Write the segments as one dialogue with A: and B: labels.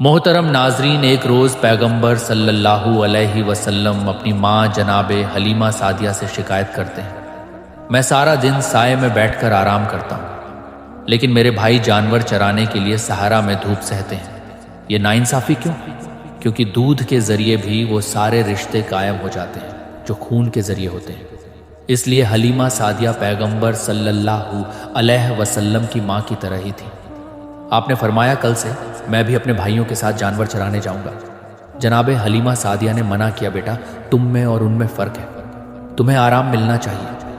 A: محترم ناظرین، ایک روز پیغمبر صلی اللہ علیہ وسلم اپنی ماں جناب حلیمہ سعدیہ سے شکایت کرتے ہیں، میں سارا دن سائے میں بیٹھ کر آرام کرتا ہوں، لیکن میرے بھائی جانور چرانے کے لیے صحرا میں دھوپ سہتے ہیں۔ یہ ناانصافی کیوں؟ کیونکہ دودھ کے ذریعے بھی وہ سارے رشتے قائم ہو جاتے ہیں جو خون کے ذریعے ہوتے ہیں۔ اس لیے حلیمہ سعدیہ پیغمبر صلی اللہ علیہ وسلم کی ماں کی طرح ہی تھی۔ آپ نے فرمایا، کل سے میں بھی اپنے بھائیوں کے ساتھ جانور چرانے جاؤں گا۔ جناب حلیمہ سعدیہ نے منع کیا، بیٹا تم میں اور ان میں فرق ہے، تمہیں آرام ملنا چاہیے،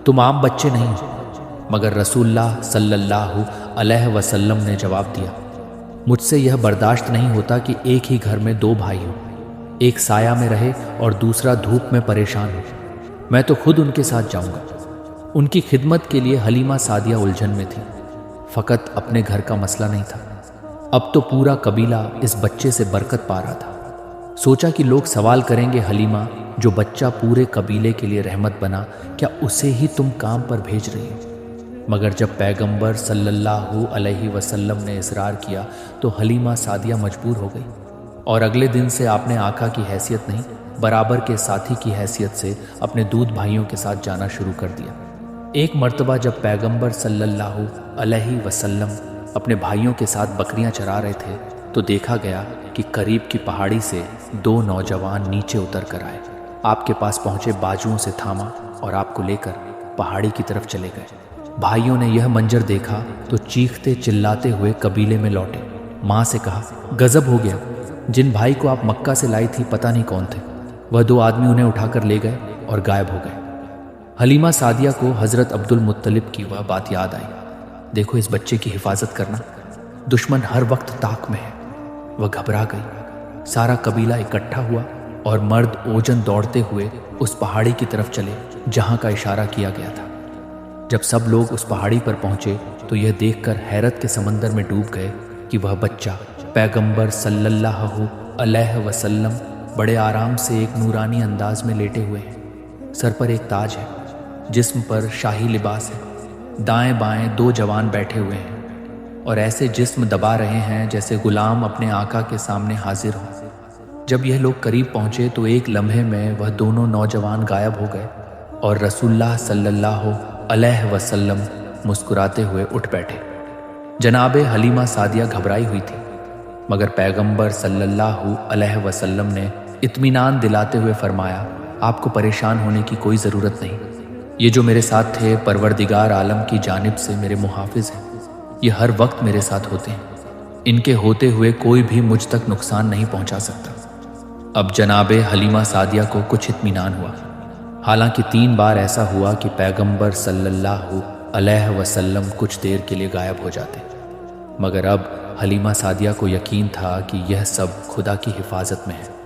A: تم عام بچے نہیں ہو۔ مگر رسول اللہ صلی اللہ علیہ وسلم نے جواب دیا، مجھ سے یہ برداشت نہیں ہوتا کہ ایک ہی گھر میں دو بھائی ہوں، ایک سایہ میں رہے اور دوسرا دھوپ میں پریشان ہو۔ میں تو خود ان کے ساتھ جاؤں گا۔ ان کی خدمت کے لیے حلیمہ سعدیہ الجھن میں تھی، فقط اپنے گھر کا مسئلہ نہیں تھا، اب تو پورا قبیلہ اس بچے سے برکت پا رہا تھا۔ سوچا کہ لوگ سوال کریں گے، حلیمہ جو بچہ پورے قبیلے کے لیے رحمت بنا، کیا اسے ہی تم کام پر بھیج رہی ہو؟ مگر جب پیغمبر صلی اللہ علیہ وسلم نے اصرار کیا تو حلیمہ سعدیہ مجبور ہو گئی، اور اگلے دن سے آپ نے آقا کی حیثیت نہیں، برابر کے ساتھی کی حیثیت سے اپنے دودھ بھائیوں کے ساتھ جانا شروع کر دیا۔ ایک مرتبہ جب پیغمبر صلی اللہ علیہ وسلم اپنے بھائیوں کے ساتھ بکریاں چرا رہے تھے تو دیکھا گیا کہ قریب کی پہاڑی سے دو نوجوان نیچے اتر کر آئے، آپ کے پاس پہنچے، بازوؤں سے تھاما اور آپ کو لے کر پہاڑی کی طرف چلے گئے۔ بھائیوں نے یہ منظر دیکھا تو چیختے چلاتے ہوئے قبیلے میں لوٹے۔ ماں سے کہا، غضب ہو گیا، جن بھائی کو آپ مکہ سے لائی تھی پتہ نہیں کون تھے۔ وہ دو آدمی انہیں اٹھا کر لے گئے اور غائب ہو گئے۔ حلیمہ سعدیہ کو حضرت عبد المطلب کی وہ بات یاد آئی، دیکھو اس بچے کی حفاظت کرنا، دشمن ہر وقت طاق میں ہے۔ وہ گھبرا گئی، سارا قبیلہ اکٹھا ہوا اور مرد اوجن دوڑتے ہوئے اس پہاڑی کی طرف چلے جہاں کا اشارہ کیا گیا تھا۔ جب سب لوگ اس پہاڑی پر پہنچے تو یہ دیکھ کر حیرت کے سمندر میں ڈوب گئے کہ وہ بچہ پیغمبر صلی اللہ علیہ وسلم بڑے آرام سے ایک نورانی انداز میں لیٹے ہوئے ہیں، سر پر ایک تاج ہے، جسم پر شاہی لباس ہے، دائیں بائیں دو جوان بیٹھے ہوئے ہیں اور ایسے جسم دبا رہے ہیں جیسے غلام اپنے آقا کے سامنے حاضر ہو۔ جب یہ لوگ قریب پہنچے تو ایک لمحے میں وہ دونوں نوجوان غائب ہو گئے اور رسول اللہ صلی اللہ علیہ وسلم مسکراتے ہوئے اٹھ بیٹھے۔ جناب حلیمہ سعدیہ گھبرائی ہوئی تھی، مگر پیغمبر صلی اللہ علیہ وسلم نے اطمینان دلاتے ہوئے فرمایا، آپ کو پریشان ہونے کی کوئی ضرورت نہیں، یہ جو میرے ساتھ تھے پروردگار عالم کی جانب سے میرے محافظ ہیں، یہ ہر وقت میرے ساتھ ہوتے ہیں، ان کے ہوتے ہوئے کوئی بھی مجھ تک نقصان نہیں پہنچا سکتا۔ اب جناب حلیمہ سعدیہ کو کچھ اطمینان ہوا، حالانکہ 3 بار ایسا ہوا کہ پیغمبر صلی اللہ علیہ وسلم کچھ دیر کے لیے غائب ہو جاتے، مگر اب حلیمہ سعدیہ کو یقین تھا کہ یہ سب خدا کی حفاظت میں ہے۔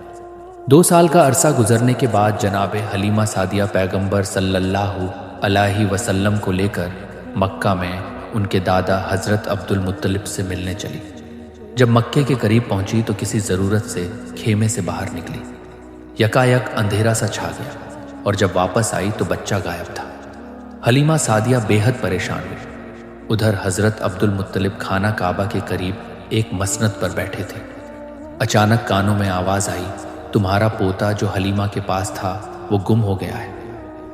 A: 2 سال کا عرصہ گزرنے کے بعد جناب حلیمہ سعدیہ پیغمبر صلی اللہ علیہ وسلم کو لے کر مکہ میں ان کے دادا حضرت عبد المطلب سے ملنے چلی۔ جب مکے کے قریب پہنچی تو کسی ضرورت سے خیمے سے باہر نکلی، یکایک اندھیرا سا چھا گیا، اور جب واپس آئی تو بچہ غائب تھا۔ حلیمہ سعدیہ بے حد پریشان ہوئی۔ ادھر حضرت عبد المطلب خانہ کعبہ کے قریب ایک مسند پر بیٹھے تھے۔ اچانک کانوں میں آواز آئی، تمہارا پوتا جو حلیمہ کے پاس تھا وہ گم ہو گیا ہے۔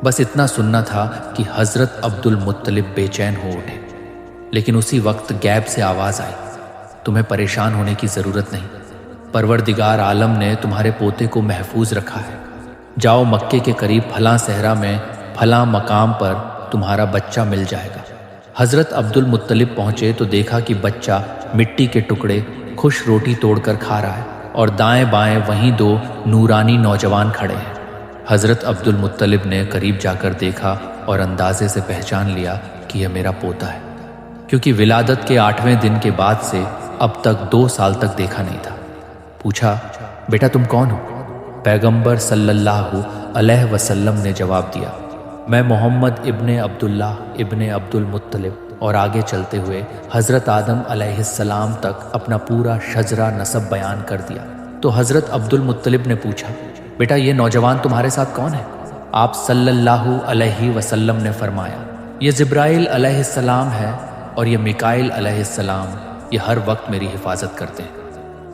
A: بس اتنا سننا تھا کہ حضرت عبد المطلب بے چین ہو اٹھے، لیکن اسی وقت غیب سے آواز آئی، تمہیں پریشان ہونے کی ضرورت نہیں، پروردگار عالم نے تمہارے پوتے کو محفوظ رکھا ہے، جاؤ مکے کے قریب پھلاں صحرا میں پھلاں مقام پر تمہارا بچہ مل جائے گا۔ حضرت عبد المطلب پہنچے تو دیکھا کہ بچہ مٹی کے ٹکڑے خوش روٹی توڑ کر کھا رہا ہے اور دائیں بائیں وہیں 2 نورانی نوجوان کھڑے ہیں۔ حضرت عبد المطلب نے قریب جا کر دیکھا اور اندازے سے پہچان لیا کہ یہ میرا پوتا ہے، کیونکہ ولادت کے 8ویں دن کے بعد سے اب تک 2 سال تک دیکھا نہیں تھا۔ پوچھا، بیٹا تم کون ہو؟ پیغمبر صلی اللہ علیہ وسلم نے جواب دیا، میں محمد ابن عبداللہ ابن عبد المطلب، اور آگے چلتے ہوئے حضرت آدم علیہ السلام تک اپنا پورا شجرہ نسب بیان کر دیا۔ تو حضرت عبد المطلب نے پوچھا، بیٹا یہ نوجوان تمہارے ساتھ کون ہے؟ آپ صلی اللہ علیہ وسلم نے فرمایا، یہ جبرائیل علیہ السلام ہے اور یہ میکائیل علیہ السلام، یہ ہر وقت میری حفاظت کرتے ہیں۔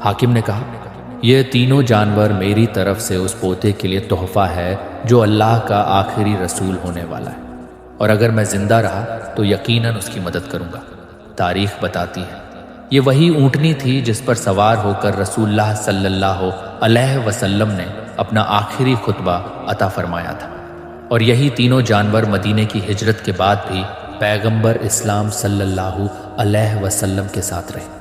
A: حاکم نے کہا یہ تینوں جانور میری طرف سے اس پوتے کے لیے تحفہ ہے جو اللہ کا آخری رسول ہونے والا ہے، اور اگر میں زندہ رہا تو یقیناً اس کی مدد کروں گا۔ تاریخ بتاتی ہے یہ وہی اونٹنی تھی جس پر سوار ہو کر رسول اللہ صلی اللہ علیہ وسلم نے اپنا آخری خطبہ عطا فرمایا تھا، اور یہی تینوں جانور مدینے کی ہجرت کے بعد بھی پیغمبر اسلام صلی اللہ علیہ وسلم کے ساتھ رہے۔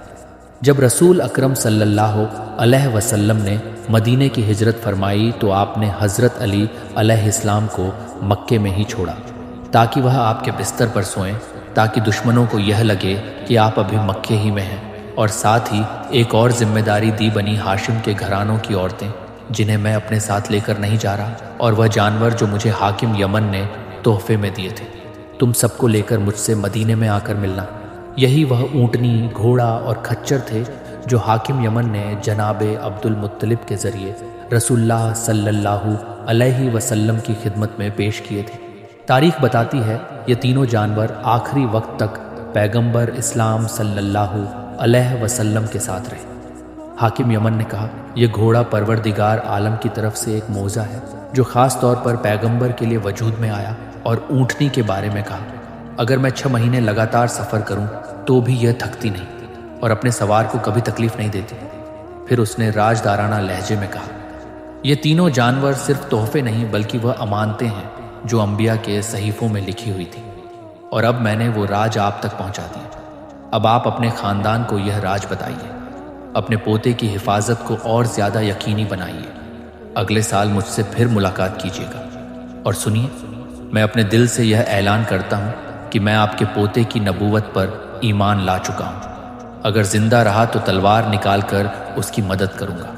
A: جب رسول اکرم صلی اللہ علیہ وسلم نے مدینے کی ہجرت فرمائی تو آپ نے حضرت علی علیہ السلام کو مکے میں ہی چھوڑا تاکہ وہ آپ کے بستر پر سوئیں، تاکہ دشمنوں کو یہ لگے کہ آپ ابھی مکے ہی میں ہیں، اور ساتھ ہی ایک اور ذمہ داری دی بنی ہاشم کے گھرانوں کی عورتیں جنہیں میں اپنے ساتھ لے کر نہیں جا رہا، اور وہ جانور جو مجھے حاکم یمن نے تحفے میں دیے تھے، تم سب کو لے کر مجھ سے مدینے میں آ کر ملنا۔ یہی وہ اونٹنی، گھوڑا اور کھچر تھے جو حاکم یمن نے جناب عبد المطلب کے ذریعے رسول اللہ صلی اللہ علیہ وسلم کی خدمت میں پیش کیے تھے۔ تاریخ بتاتی ہے یہ تینوں جانور آخری وقت تک پیغمبر اسلام صلی اللہ علیہ وسلم کے ساتھ رہے۔ حاکم یمن نے کہا یہ گھوڑا پروردگار عالم کی طرف سے ایک معجزہ ہے جو خاص طور پر پیغمبر کے لیے وجود میں آیا، اور اونٹنی کے بارے میں کہا اگر میں 6 مہینے لگاتار سفر کروں تو بھی یہ تھکتی نہیں اور اپنے سوار کو کبھی تکلیف نہیں دیتی۔ پھر اس نے راجدارانہ لہجے میں کہا یہ تینوں جانور صرف تحفے نہیں بلکہ وہ امانتیں ہیں جو انبیاء کے صحیفوں میں لکھی ہوئی تھی، اور اب میں نے وہ راج آپ تک پہنچا دیا۔ اب آپ اپنے خاندان کو یہ راج بتائیے، اپنے پوتے کی حفاظت کو اور زیادہ یقینی بنائیے۔ اگلے سال مجھ سے پھر ملاقات کیجیے گا، اور سنیے میں اپنے دل سے یہ اعلان کرتا ہوں کہ میں آپ کے پوتے کی نبوت پر ایمان لا چکا ہوں۔ اگر زندہ رہا تو تلوار نکال کر اس کی مدد کروں گا۔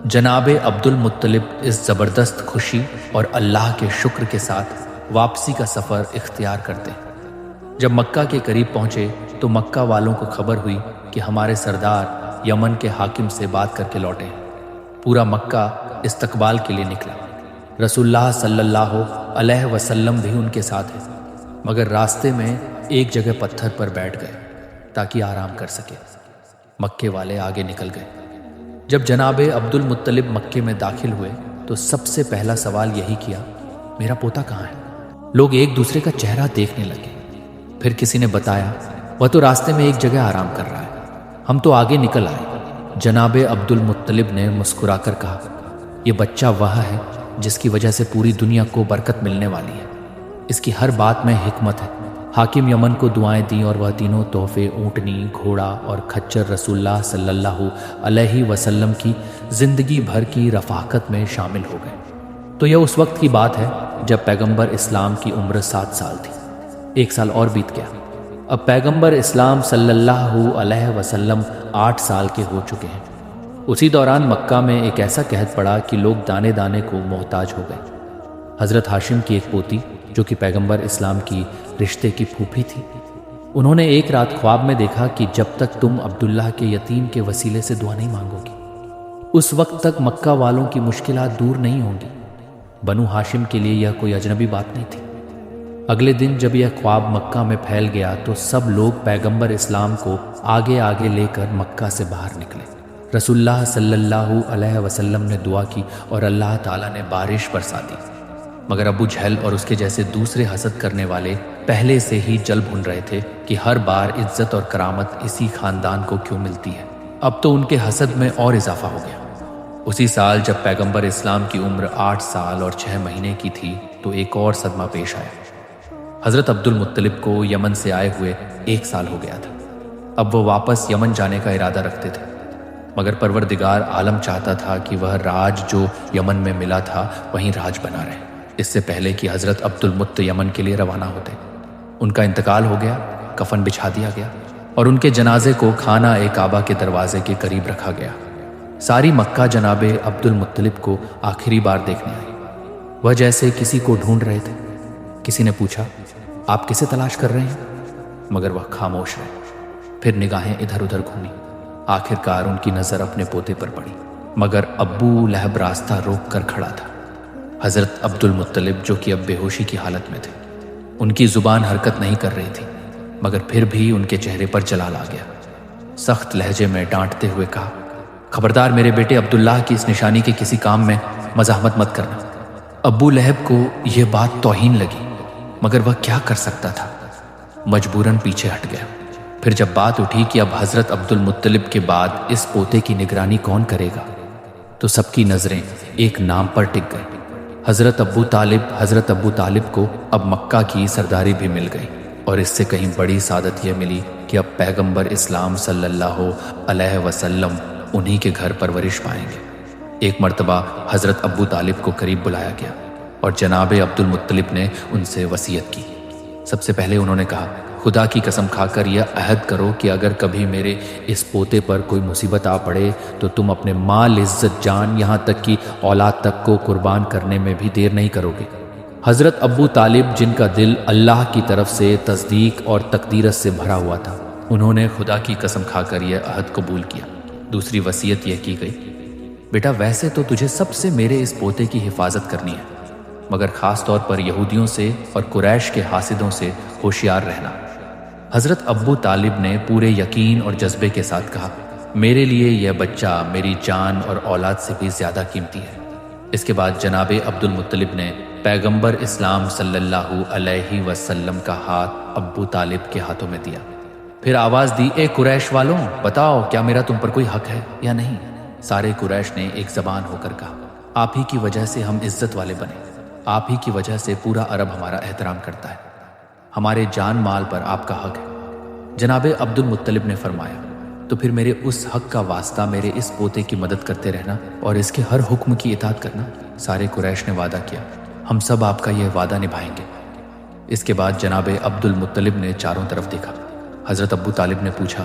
A: جناب عبد المطلب اس زبردست خوشی اور اللہ کے شکر کے ساتھ واپسی کا سفر اختیار کرتے۔ جب مکہ کے قریب پہنچے تو مکہ والوں کو خبر ہوئی کہ ہمارے سردار یمن کے حاکم سے بات کر کے لوٹے۔ پورا مکہ استقبال کے لیے نکلا۔ رسول اللہ صلی اللہ علیہ وسلم بھی ان کے ساتھ ہے، مگر راستے میں ایک جگہ پتھر پر بیٹھ گئے تاکہ آرام کر سکے۔ مکے والے آگے نکل گئے۔ جب جناب عبد المطلب مکے میں داخل ہوئے تو سب سے پہلا سوال یہی کیا میرا پوتا کہاں ہے؟ لوگ ایک دوسرے کا چہرہ دیکھنے لگے۔ پھر کسی نے بتایا وہ تو راستے میں ایک جگہ آرام کر رہا ہے، ہم تو آگے نکل آئے۔ جناب عبد المطلب نے مسکرا کر کہا یہ بچہ وہ ہے جس کی وجہ سے پوری دنیا کو برکت ملنے والی ہے، اس کی ہر بات میں حکمت ہے۔ حاکم یمن کو دعائیں دیں اور وہ تینوں تحفے اونٹنی، گھوڑا اور کھچر رسول اللہ صلی اللہ علیہ وسلم کی زندگی بھر کی رفاقت میں شامل ہو گئے۔ تو یہ اس وقت کی بات ہے جب پیغمبر اسلام کی عمر 7 سال تھی۔ 1 سال اور بیت گیا۔ اب پیغمبر اسلام صلی اللہ علیہ وسلم 8 سال کے ہو چکے ہیں۔ اسی دوران مکہ میں ایک ایسا قحط پڑا کہ لوگ دانے دانے کو محتاج ہو گئے۔ حضرت ہاشم کی ایک پوتی جو کہ پیغمبر اسلام کی رشتے کی پھوپھی تھی، انہوں نے ایک رات خواب میں دیکھا کہ جب تک تم عبداللہ کے یتیم کے وسیلے سے دعا نہیں مانگو گی اس وقت تک مکہ والوں کی مشکلات دور نہیں ہوں گی۔ بنو ہاشم کے لیے یہ کوئی اجنبی بات نہیں تھی۔ اگلے دن جب یہ خواب مکہ میں پھیل گیا تو سب لوگ پیغمبر اسلام کو آگے آگے لے کر مکہ سے باہر نکلے۔ رسول اللہ صلی اللہ علیہ وسلم نے دعا کی اور اللہ تعالیٰ نے بارش برسا دی، مگر ابو جہل اور اس کے جیسے دوسرے حسد کرنے والے پہلے سے ہی جل بھن رہے تھے کہ ہر بار عزت اور کرامت اسی خاندان کو کیوں ملتی ہے۔ اب تو ان کے حسد میں اور اضافہ ہو گیا۔ اسی سال جب پیغمبر اسلام کی عمر 8 سال اور 6 مہینے کی تھی تو ایک اور صدمہ پیش آیا۔ حضرت عبد المطلب کو یمن سے آئے ہوئے 1 سال ہو گیا تھا۔ اب وہ واپس یمن جانے کا ارادہ رکھتے تھے، مگر پروردگار عالم چاہتا تھا کہ وہ راج جو یمن میں ملا تھا وہیں راج بنا رہے، اس سے پہلے کہ حضرت عبد المطلب یمن کے لیے روانہ ہوتے۔ ان کا انتقال ہو گیا، کفن بچھا دیا گیا اور ان کے جنازے کو خانہ کعبہ کے دروازے کے قریب رکھا گیا۔ ساری مکہ جناب عبد المطلب کو آخری بار دیکھنے آئی۔ وہ جیسے کسی کو ڈھونڈ رہے تھے۔ کسی نے پوچھا آپ کسے تلاش کر رہے ہیں؟ مگر وہ خاموش رہے۔ پھر نگاہیں ادھر ادھر گھومی۔ آخرکار ان کی نظر اپنے پوتے پر پڑی، مگر ابو لہب راستہ روک کر کھڑا تھا۔ حضرت عبد المطلب جو کہ اب بے ہوشی کی حالت میں تھے، ان کی زبان حرکت نہیں کر رہی تھی، مگر پھر بھی ان کے چہرے پر جلال آ گیا۔ سخت لہجے میں ڈانٹتے ہوئے کہا خبردار میرے بیٹے عبداللہ کی اس نشانی کے کسی کام میں مزاحمت مت کرنا۔ ابو لہب کو یہ بات توہین لگی، مگر وہ کیا کر سکتا تھا، مجبوراً پیچھے ہٹ گیا۔ پھر جب بات اٹھی کہ اب حضرت عبد المطلب کے بعد اس پوتے کی نگرانی کون کرے گا، تو سب کی نظریں ایک نام پر ٹک گئی، حضرت ابو طالب۔ حضرت ابو طالب کو اب مکہ کی سرداری بھی مل گئی، اور اس سے کہیں بڑی سعادت یہ ملی کہ اب پیغمبر اسلام صلی اللہ علیہ وسلم انہی کے گھر پرورش پائیں گے۔ ایک مرتبہ حضرت ابو طالب کو قریب بلایا گیا اور جناب عبد المطلب نے ان سے وصیت کی۔ سب سے پہلے انہوں نے کہا، خدا کی قسم کھا کر یہ عہد کرو کہ اگر کبھی میرے اس پوتے پر کوئی مصیبت آ پڑے تو تم اپنے مال، عزت، جان، یہاں تک کہ اولاد تک کو قربان کرنے میں بھی دیر نہیں کرو گے۔ حضرت ابو طالب، جن کا دل اللہ کی طرف سے تصدیق اور تقدیرت سے بھرا ہوا تھا، انہوں نے خدا کی قسم کھا کر یہ عہد قبول کیا۔ دوسری وصیت یہ کی گئی، بیٹا ویسے تو تجھے سب سے میرے اس پوتے کی حفاظت کرنی ہے، مگر خاص طور پر یہودیوں سے اور قریش کے حاسدوں سے ہوشیار رہنا۔ حضرت ابو طالب نے پورے یقین اور جذبے کے ساتھ کہا، میرے لیے یہ بچہ میری جان اور اولاد سے بھی زیادہ قیمتی ہے۔ اس کے بعد جناب عبد المطلب نے پیغمبر اسلام صلی اللہ علیہ وسلم کا ہاتھ ابو طالب کے ہاتھوں میں دیا، پھر آواز دی، اے قریش والوں، بتاؤ کیا میرا تم پر کوئی حق ہے یا نہیں؟ سارے قریش نے ایک زبان ہو کر کہا، آپ ہی کی وجہ سے ہم عزت والے بنے، آپ ہی کی وجہ سے پورا عرب ہمارا احترام کرتا ہے، ہمارے جان مال پر آپ کا حق ہے۔ جناب عبد المطلب نے فرمایا، تو پھر میرے اس حق کا واسطہ میرے اس پوتے کی مدد کرتے رہنا اور اس کے ہر حکم کی اطاعت کرنا۔ سارے قریش نے وعدہ کیا، ہم سب آپ کا یہ وعدہ نبھائیں گے۔ اس کے بعد جناب عبد المطلب نے چاروں طرف دیکھا۔ حضرت ابو طالب نے پوچھا،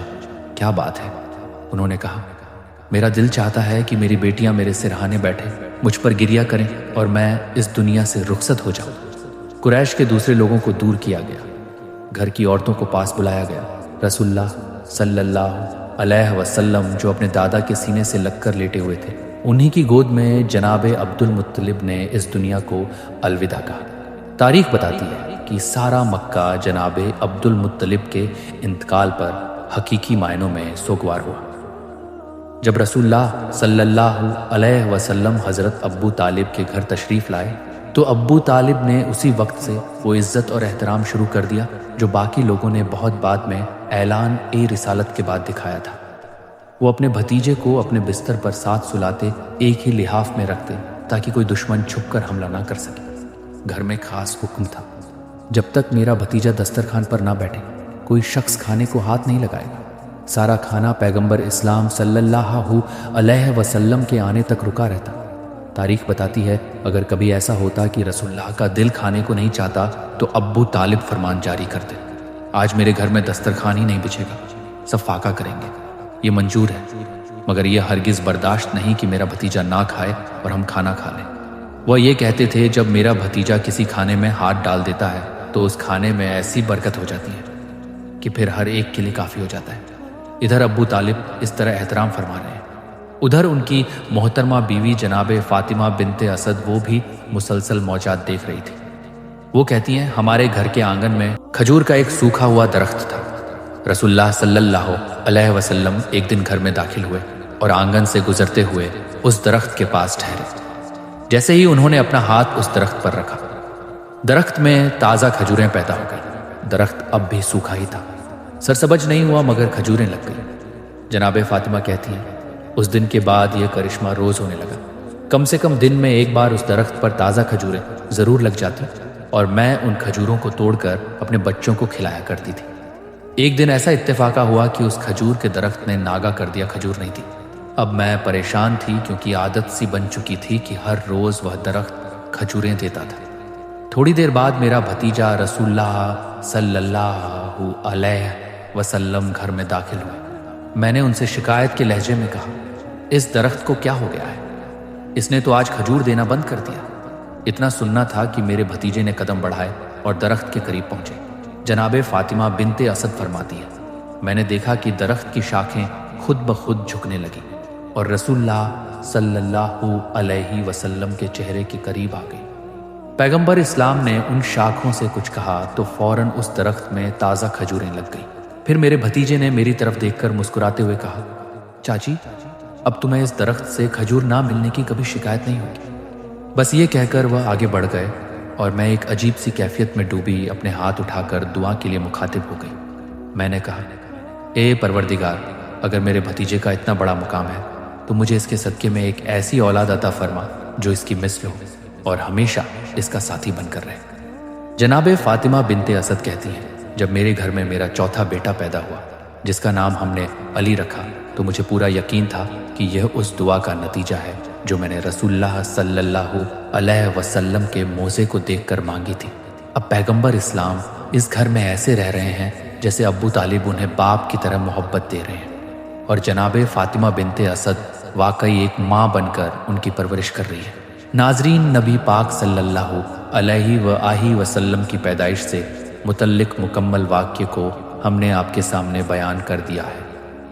A: کیا بات ہے؟ انہوں نے کہا، میرا دل چاہتا ہے کہ میری بیٹیاں میرے سرہانے بیٹھے مجھ پر گریہ کریں اور میں اس دنیا سے رخصت ہو جاؤں۔ قریش کے دوسرے لوگوں کو دور کیا گیا، گھر کی عورتوں کو پاس بلایا گیا۔ رسول اللہ صلی اللہ علیہ وسلم جو اپنے دادا کے سینے سے لگ کر لیٹے ہوئے تھے، انہی کی گود میں جناب عبد المطلب نے اس دنیا کو الوداع کہا۔ تاریخ بتاتی ہے کہ سارا مکہ جناب عبد المطلب کے انتقال پر حقیقی معنوں میں سوگوار ہوا۔ جب رسول اللہ صلی اللہ علیہ وسلم حضرت ابو طالب کے گھر تشریف لائے تو ابو طالب نے اسی وقت سے وہ عزت اور احترام شروع کر دیا جو باقی لوگوں نے بہت بعد میں اعلان رسالت کے بعد دکھایا تھا۔ وہ اپنے بھتیجے کو اپنے بستر پر ساتھ سلاتے ایک ہی لحاف میں رکھتے تاکہ کوئی دشمن چھپ کر حملہ نہ کر سکے۔ گھر میں خاص حکم تھا، جب تک میرا بھتیجا دسترخوان پر نہ بیٹھے کوئی شخص کھانے کو ہاتھ نہیں لگائے گا۔ سارا کھانا پیغمبر اسلام صلی اللہ علیہ وسلم کے آنے تک رکا رہتا۔ تاریخ بتاتی ہے اگر کبھی ایسا ہوتا کہ رسول اللہ کا دل کھانے کو نہیں چاہتا تو ابو طالب فرمان جاری کرتے، آج میرے گھر میں دسترخوان ہی نہیں بچھے گا، سب فاقہ کریں گے۔ یہ منظور ہے، مگر یہ ہرگز برداشت نہیں کہ میرا بھتیجا نہ کھائے اور ہم کھانا کھا لیں۔ وہ یہ کہتے تھے جب میرا بھتیجا کسی کھانے میں ہاتھ ڈال دیتا ہے تو اس کھانے میں ایسی برکت ہو جاتی ہے کہ پھر ہر ایک کے لیے کافی ہو جاتا ہے۔ ادھر ابو طالب اس طرح احترام فرما رہے ہیں، ادھر ان کی محترمہ بیوی جناب فاطمہ بنت اسد وہ بھی مسلسل موجات دیکھ رہی تھی۔ وہ کہتی ہیں ہمارے گھر کے آنگن میں کھجور کا ایک سوکھا ہوا درخت تھا۔ رسول اللہ صلی اللہ علیہ وسلم ایک دن گھر میں داخل ہوئے اور آنگن سے گزرتے ہوئے اس درخت کے پاس ٹھہرے۔ جیسے ہی انہوں نے اپنا ہاتھ اس درخت پر رکھا، درخت میں تازہ کھجوریں پیدا ہو گئی۔ درخت اب بھی سوکھا ہی تھا، سرسبج نہیں ہوا مگر کھجوریں لگ گئی۔ جناب فاطمہ کہتی ہیں اس دن کے بعد یہ کرشمہ روز ہونے لگا، کم سے کم دن میں ایک بار اس درخت پر تازہ کھجوریں ضرور لگ جاتی اور میں ان کھجوروں کو توڑ کر اپنے بچوں کو کھلایا کرتی تھی۔ ایک دن ایسا اتفاقہ ہوا کہ اس کھجور کے درخت نے ناگا کر دیا، کھجور نہیں تھی۔ اب میں پریشان تھی کیونکہ عادت سی بن چکی تھی کہ ہر روز وہ درخت کھجوریں دیتا تھا۔ تھوڑی دیر بعد میرا بھتیجا رسول اللہ صلی اللہ علیہ وسلم گھر میں داخل ہوئے۔ میں نے ان سے شکایت کے لہجے میں کہا، اس درخت کو کیا ہو گیا ہے؟ اس نے تو آج کھجور دینا بند کر دیا۔ اتنا سننا تھا کہ میرے بھتیجے نے قدم بڑھائے اور درخت کے قریب پہنچے۔ جناب فاطمہ بنت اسد فرماتی ہے میں نے دیکھا کہ درخت کی شاخیں خود بخود جھکنے لگی اور رسول اللہ صلی اللہ علیہ وسلم کے چہرے کے قریب آ گئی۔ پیغمبر اسلام نے ان شاخوں سے کچھ کہا تو فوراً اس درخت میں تازہ کھجوریں لگ گئی۔ پھر میرے بھتیجے نے میری طرف دیکھ کر مسکراتے ہوئے کہا، چاچی اب تمہیں اس درخت سے کھجور نہ ملنے کی کبھی شکایت نہیں ہوگی۔ بس یہ کہہ کر وہ آگے بڑھ گئے اور میں ایک عجیب سی کیفیت میں ڈوبی اپنے ہاتھ اٹھا کر دعا کے لیے مخاطب ہو گئی۔ میں نے کہا، اے پروردگار، اگر میرے بھتیجے کا اتنا بڑا مقام ہے تو مجھے اس کے صدقے میں ایک ایسی اولاد عطا فرما جو اس کی مثل ہو اور ہمیشہ اس کا ساتھی بن کر رہے۔ جناب فاطمہ بنت اسد کہتی ہیں، جب میرے گھر میں میرا چوتھا بیٹا پیدا ہوا جس کا نام ہم نے علی رکھا تو مجھے پورا یقین تھا کہ یہ اس دعا کا نتیجہ ہے جو میں نے رسول اللہ صلی اللہ علیہ وسلم کے موزے کو دیکھ کر مانگی تھی۔ اب پیغمبر اسلام اس گھر میں ایسے رہ رہے ہیں جیسے ابو طالب انہیں باپ کی طرح محبت دے رہے ہیں، اور جناب فاطمہ بنت اسد واقعی ایک ماں بن کر ان کی پرورش کر رہی ہے۔ ناظرین، نبی پاک صلی اللہ علیہ وآلہ وسلم کی پیدائش سے متعلق مکمل واقعے کو ہم نے آپ کے سامنے بیان کر دیا ہے۔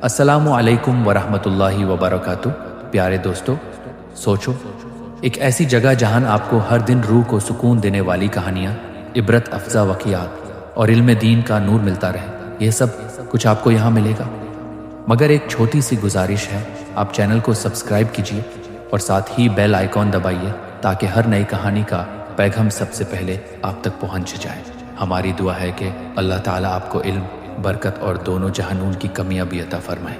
A: السلام علیکم ورحمۃ اللہ وبرکاتہ۔ پیارے دوستو، سوچو، ایک ایسی جگہ جہاں آپ کو ہر دن روح کو سکون دینے والی کہانیاں، عبرت افزا واقعات اور علم دین کا نور ملتا رہے، یہ سب کچھ آپ کو یہاں ملے گا۔ مگر ایک چھوٹی سی گزارش ہے، آپ چینل کو سبسکرائب کیجیے اور ساتھ ہی بیل آئیکن دبائیے تاکہ ہر نئی کہانی کا پیغام سب سے پہلے آپ تک پہنچ جائے۔ ہماری دعا ہے کہ اللہ تعالیٰ آپ کو علم، برکت اور دونوں جہانوں کی کمیابی عطا فرمائے۔